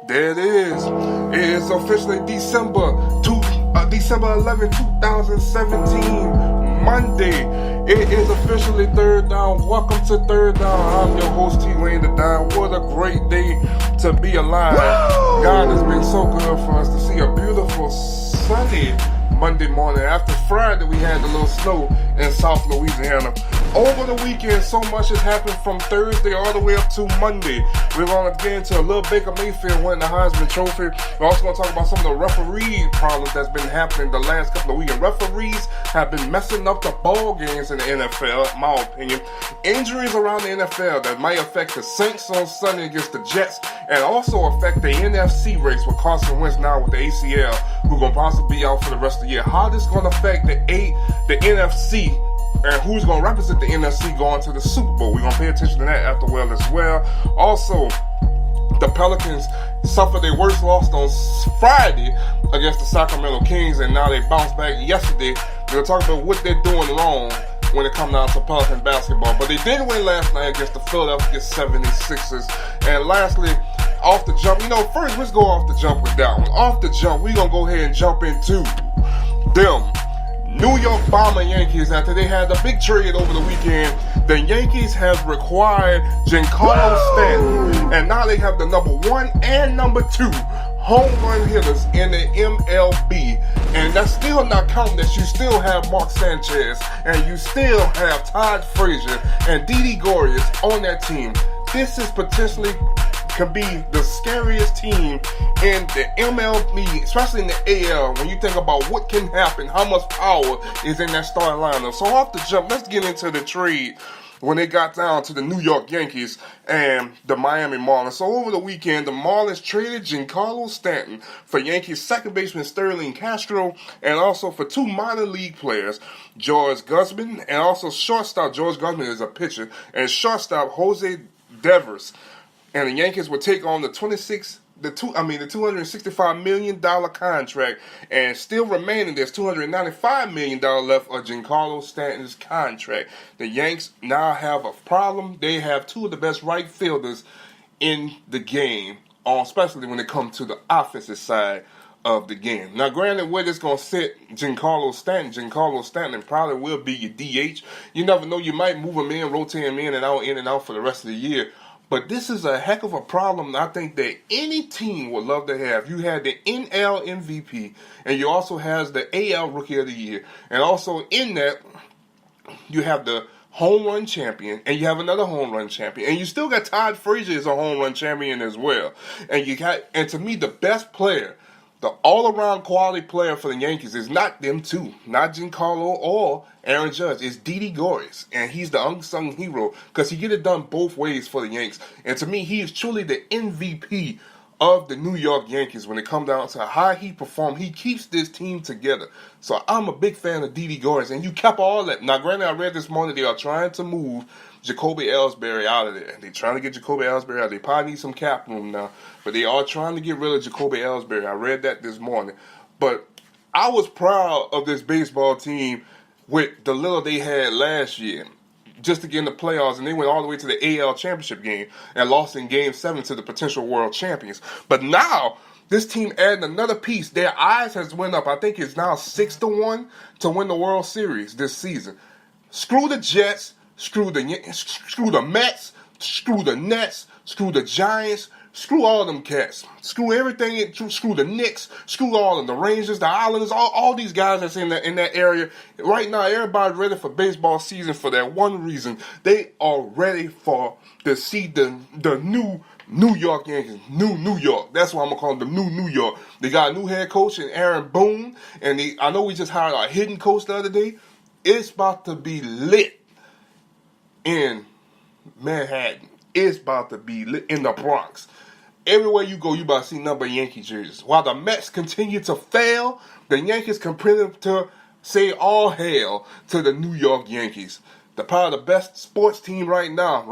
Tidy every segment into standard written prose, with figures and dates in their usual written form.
There it is. It is officially December 11, 2017, Monday. It is officially Third Down. Welcome to Third Down. I'm your host, T-Wayne the Down. What a great day to be alive. God has been so good for us to see a beautiful sunny Monday morning. After Friday, we had a little snow in South Louisiana. Over the weekend, so much has happened from Thursday all the way up to Monday. We're going to get into a little Baker Mayfield winning the Heisman Trophy. We're also going to talk about some of the referee problems that's been happening the last couple of weekends. Referees have been messing up the ball games in the NFL, in my opinion. Injuries around the NFL that might affect the Saints on Sunday against the Jets and also affect the NFC race with Carson Wentz now with the ACL, who's going to possibly be out for the rest of the year. How this going to affect the NFC and who's going to represent the NFC going to the Super Bowl. We're going to pay attention to that after well as well. Also, the Pelicans suffered their worst loss on Friday against the Sacramento Kings, and now they bounced back yesterday. We're going to talk about what they're doing wrong when it comes down to Pelican basketball. But they did win last night against the Philadelphia 76ers. And lastly, off the jump, first let's go off the jump with that one. Off the jump, we're going to go ahead and jump into them New York Bomber Yankees. After they had a big trade over the weekend, the Yankees have required Giancarlo Stanton, and now they have the number 1 and number 2 home run hitters in the MLB. And that's still not counting that you still have Mark Sanchez and you still have Todd Frazier and Didi Gregorius on that team. This is potentially could be the scariest team in the MLB, especially in the AL, when you think about what can happen, how much power is in that starting lineup. So off the jump, let's get into the trade when they got down to the New York Yankees and the Miami Marlins. So over the weekend, the Marlins traded Giancarlo Stanton for Yankees second baseman Sterling Castro, and also for 2 minor league players, George Guzman, and also shortstop. George Guzman is a pitcher, and shortstop Jose Devers. And the Yankees would take on the $265 million contract, and still remaining, there's $295 million left of Giancarlo Stanton's contract. The Yanks now have a problem. They have 2 of the best right fielders in the game, especially when it comes to the offensive side of the game. Now, granted, where this going to sit Giancarlo Stanton probably will be your DH. You never know. You might move him in, rotate him in and out for the rest of the year. But this is a heck of a problem I think that any team would love to have. You had the NL MVP, and you also have the AL Rookie of the Year. And also in that, you have the home run champion, and you have another home run champion. And you still got Todd Frazier as a home run champion as well. And to me, the best player, the all-around quality player for the Yankees is not them two, not Giancarlo or Aaron Judge. It's Didi Gregorius, and he's the unsung hero because he get it done both ways for the Yanks. And to me, he is truly the MVP of the New York Yankees when it comes down to how he performs. He keeps this team together. So I'm a big fan of Didi Gregorius, and you kept all that. Now, granted, I read this morning they are trying to move Jacoby Ellsbury out of there. They're trying to get Jacoby Ellsbury out. They probably need some cap room now, but they are trying to get rid of Jacoby Ellsbury. I read that this morning. But I was proud of this baseball team with the little they had last year just to get in the playoffs, and they went all the way to the AL championship game and lost in Game 7 to the potential world champions. But now, this team adding another piece. Their eyes has went up. I think it's now 6-1 to win the World Series this season. Screw the Jets. Screw the Mets, screw the Nets, screw the Giants, screw all them cats. Screw everything, screw the Knicks, screw all of them, the Rangers, the Islanders, all these guys that's in that area. Right now, everybody's ready for baseball season for that one reason. They are ready to see the new New York Yankees, New York. That's why I'm going to call them the New York. They got a new head coach in Aaron Boone, and I know we just hired a hidden coach the other day. It's about to be lit in Manhattan. It's about to be lit in the Bronx. Everywhere you go, you about to see number Yankee jerseys. While the Mets continue to fail, the Yankees continue to say all hail to the New York Yankees. They're probably the best sports team right now,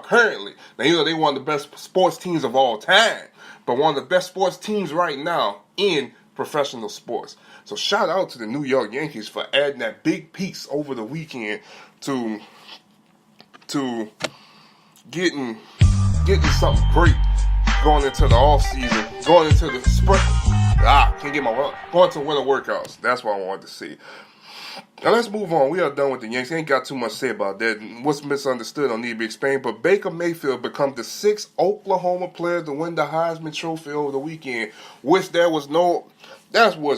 currently. Now, they one of the best sports teams of all time, but one of the best sports teams right now in professional sports. So shout out to the New York Yankees for adding that big piece over the weekend to getting something great going into the off season, going into the spring. Can't get my word. Going to winter workouts. That's what I wanted to see. Now let's move on. We are done with the Yankees. Ain't got too much to say about that. What's misunderstood don't need to be explained. But Baker Mayfield becomes the 6th Oklahoma player to win the Heisman Trophy over the weekend, which that was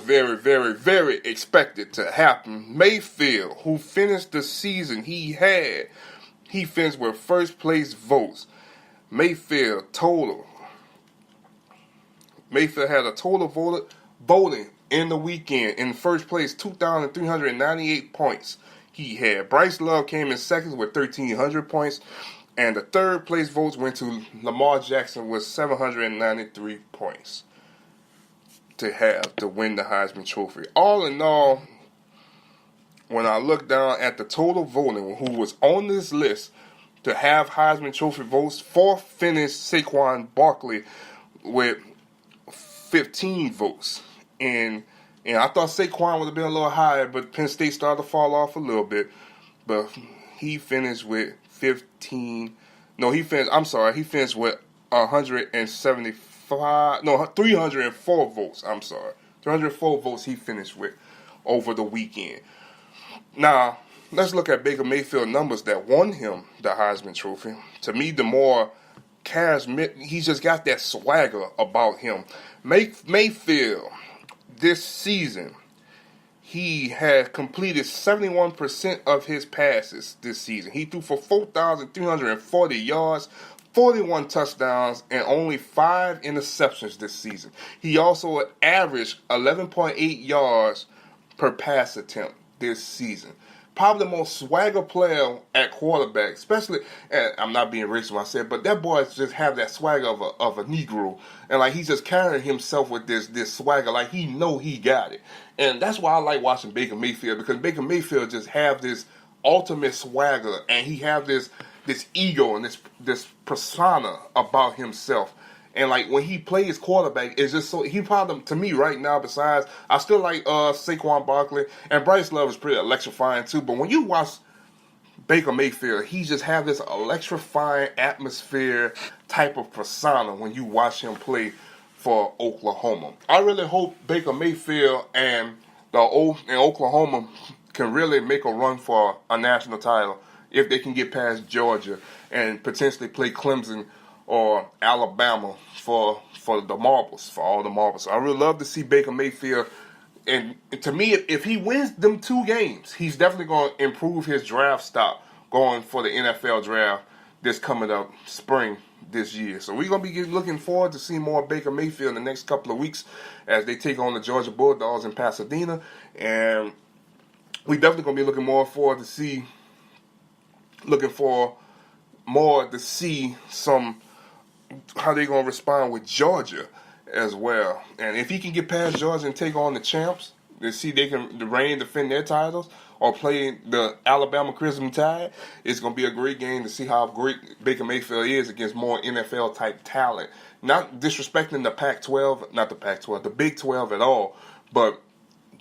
very, very, very expected to happen. Mayfield, who finished the season he finished with first place votes. Mayfield had a total voting in the weekend. In first place, 2,398 points he had. Bryce Love came in second with 1,300 points. And the third place votes went to Lamar Jackson with 793 points to win the Heisman Trophy. All in all, when I look down at the total voting, who was on this list to have Heisman Trophy votes, fourth finished Saquon Barkley with 15 votes. And I thought Saquon would have been a little higher, but Penn State started to fall off a little bit. But he finished with 15. No, he finished with 304 votes. 304 votes he finished with over the weekend. Now, let's look at Baker Mayfield numbers that won him the Heisman Trophy. To me, the more charismatic, he's just got that swagger about him. Mayfield, this season, he had completed 71% of his passes this season. He threw for 4,340 yards, 41 touchdowns, and only 5 interceptions this season. He also averaged 11.8 yards per pass attempt this season. Probably the most swagger player at quarterback, especially, and I'm not being racist when I said, but that boy just have that swagger of a Negro. And like he's just carrying himself with this swagger, like he know he got it. And that's why I like watching Baker Mayfield, because Baker Mayfield just have this ultimate swagger, and he have this ego and this persona about himself. And like when he plays quarterback, it's just so he probably to me right now. Besides, I still like Saquon Barkley, and Bryce Love is pretty electrifying too. But when you watch Baker Mayfield, he just have this electrifying atmosphere type of persona when you watch him play for Oklahoma. I really hope Baker Mayfield and Oklahoma can really make a run for a national title if they can get past Georgia and potentially play Clemson or Alabama for the marbles, for all the marbles. So I really love to see Baker Mayfield. And to me, if he wins them 2 games, he's definitely going to improve his draft stock going for the NFL draft this coming up spring this year. So we're going to be looking forward to seeing more Baker Mayfield in the next couple of weeks as they take on the Georgia Bulldogs in Pasadena. And we definitely going to be looking more to see some how they're going to respond with Georgia as well. And if he can get past Georgia and take on the champs, to see they can defend their titles or play the Alabama Crimson Tide, it's going to be a great game to see how great Baker Mayfield is against more NFL-type talent. Not disrespecting the Big 12 at all, but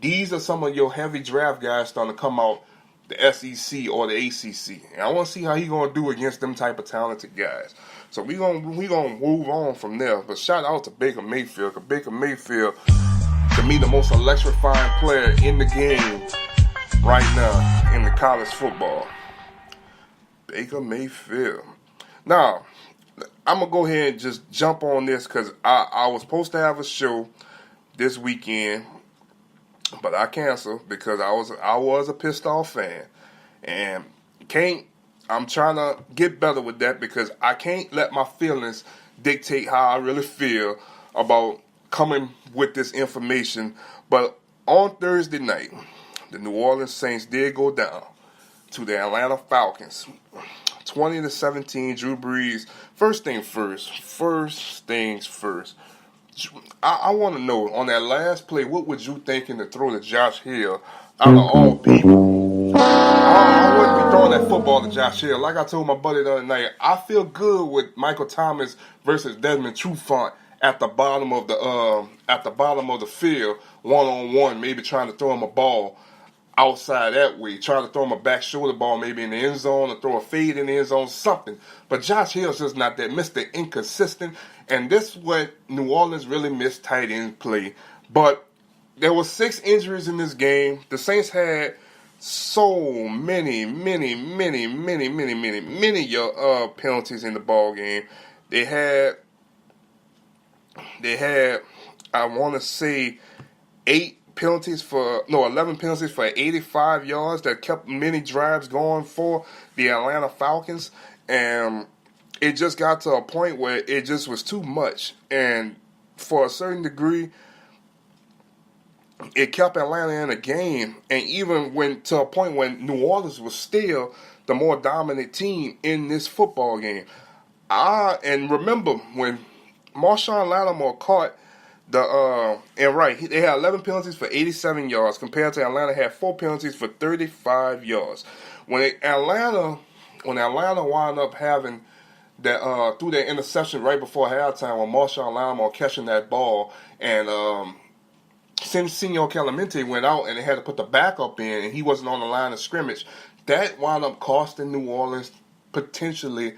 these are some of your heavy draft guys starting to come out the SEC or the ACC. And I want to see how he's going to do against them type of talented guys. So we gonna move on from there. But shout out to Baker Mayfield, because Baker Mayfield, to me, the most electrifying player in the game right now in the college football. Baker Mayfield. Now, I'm going to go ahead and just jump on this because I was supposed to have a show this weekend, but I canceled because I was a pissed off fan. And I'm trying to get better with that because I can't let my feelings dictate how I really feel about coming with this information. But on Thursday night, the New Orleans Saints did go down to the Atlanta Falcons. 20-17, Drew Brees. First things first. I want to know, on that last play, what would you thinking to throw to Josh Hill out of all people? I wouldn't be throwing that football to Josh Hill. Like I told my buddy the other night, I feel good with Michael Thomas versus Desmond Trufant at the bottom of the field, 1-on-1, maybe trying to throw him a ball outside that way, trying to throw him a back shoulder ball maybe in the end zone or throw a fade in the end zone, something. But Josh Hill's just not that. Mr. Inconsistent. and this is what New Orleans really missed tight end play. But there were 6 injuries in this game. The Saints had so many penalties in the ball game. They had I want to say 11 penalties for 85 yards that kept many drives going for the Atlanta Falcons, and it just got to a point where it just was too much, and for a certain degree, it kept Atlanta in the game, and even went to a point when New Orleans was still the more dominant team in this football game. And remember when Marshawn Lattimore caught they had 11 penalties for 87 yards compared to Atlanta had 4 penalties for 35 yards. When Atlanta wound up having that through that interception right before halftime, when Marshawn Lattimore catching that ball, and Senor Clemente went out and they had to put the backup in, and he wasn't on the line of scrimmage. That wound up costing New Orleans potentially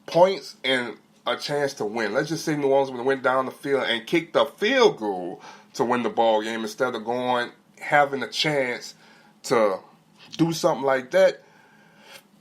points and a chance to win. Let's just say New Orleans went down the field and kicked a field goal to win the ball game instead of having a chance to do something like that,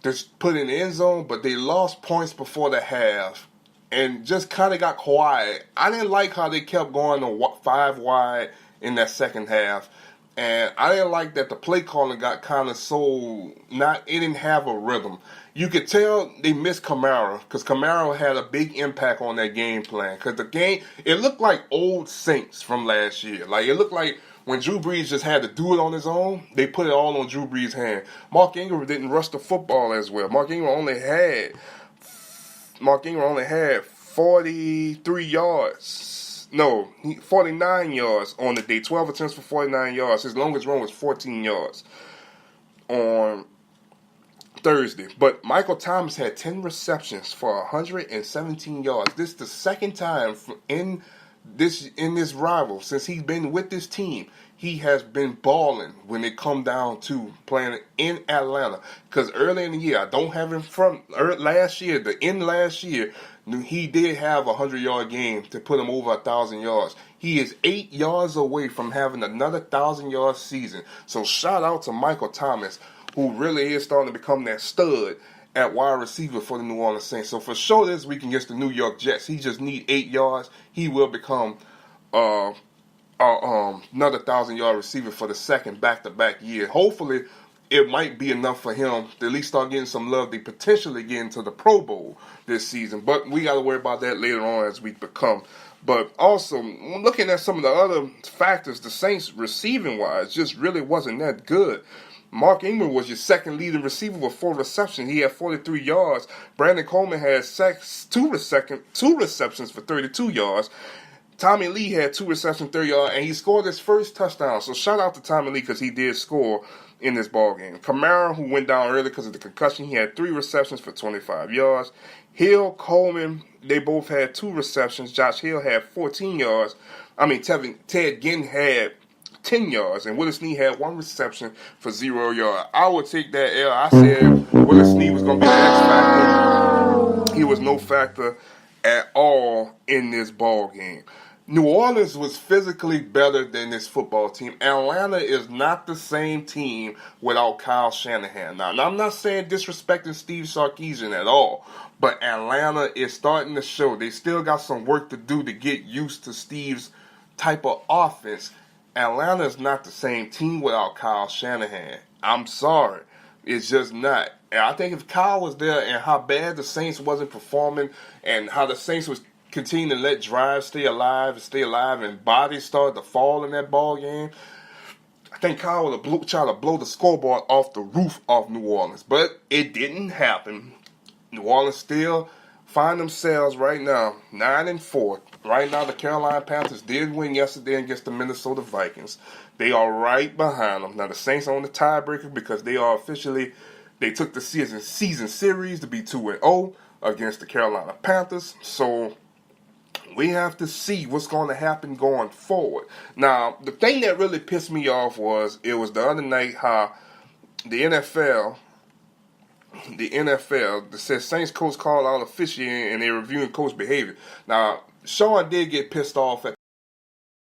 just put in the end zone. But they lost points before the half and just kind of got quiet. I didn't like how they kept going to 5 wide in that second half. And I didn't like that the play calling got kind of it didn't have a rhythm. You could tell they missed Kamara, because Kamara had a big impact on that game plan. Because the game, it looked like old Saints from last year. Like, it looked like when Drew Brees just had to do it on his own, they put it all on Drew Brees' hand. Mark Ingram didn't rush the football as well. Mark Ingram only had 43 yards. No, 49 yards on the day. 12 attempts for 49 yards. His longest run was 14 yards on Thursday. But Michael Thomas had 10 receptions for 117 yards. This is the second time in this rival since he's been with this team. He has been balling when it come down to playing in Atlanta. Because early in the year, I don't have him from last year, he did have a 100-yard game to put him over 1,000 yards. He is 8 yards away from having another 1,000-yard season. So shout out to Michael Thomas, who really is starting to become that stud at wide receiver for the New Orleans Saints. So for sure this week against the New York Jets, he just need 8 yards. He will become another 1,000-yard receiver for the second back-to-back year. Hopefully, it might be enough for him to at least start getting some love. They potentially get into the Pro Bowl this season. But we got to worry about that later on as we become. But also, looking at some of the other factors, the Saints receiving-wise just really wasn't that good. Mark Ingram was your second leading receiver with 4 receptions. He had 43 yards. Brandon Coleman had 2 receptions for 32 yards. Tommy Lee had 2 receptions, 30 yards, and he scored his first touchdown. So shout out to Tommy Lee because he did score in this ball game. Kamara, who went down early because of the concussion, he had 3 receptions for 25 yards. Hill, Coleman, they both had 2 receptions. Josh Hill had 14 yards. Ted Ginn had 10 yards, and Willis Snead had 1 reception for 0 yards. I would take that L. I said Willis Snead was going to be the X factor. He was no factor at all in this ball game. New Orleans was physically better than this football team. Atlanta is not the same team without Kyle Shanahan. Now I'm not saying disrespecting Steve Sarkisian at all, but Atlanta is starting to show they still got some work to do to get used to Steve's type of offense. Atlanta is not the same team without Kyle Shanahan. I'm sorry. It's just not. And I think if Kyle was there and how bad the Saints wasn't performing and how the Saints was continuing to let drives stay alive and bodies started to fall in that ball game, I think Kyle would have tried to blow the scoreboard off the roof of New Orleans. But it didn't happen. New Orleans still find themselves right now 9-4. Right now, the Carolina Panthers did win yesterday against the Minnesota Vikings. They are right behind them. Now, the Saints are on the tiebreaker because they took the season series to be 2-0 against the Carolina Panthers. So we have to see what's going to happen going forward. Now, the thing that really pissed me off was the other night how the NFL, the Saints coach called out officiating and they're reviewing coach behavior. Now, Sean did get pissed off at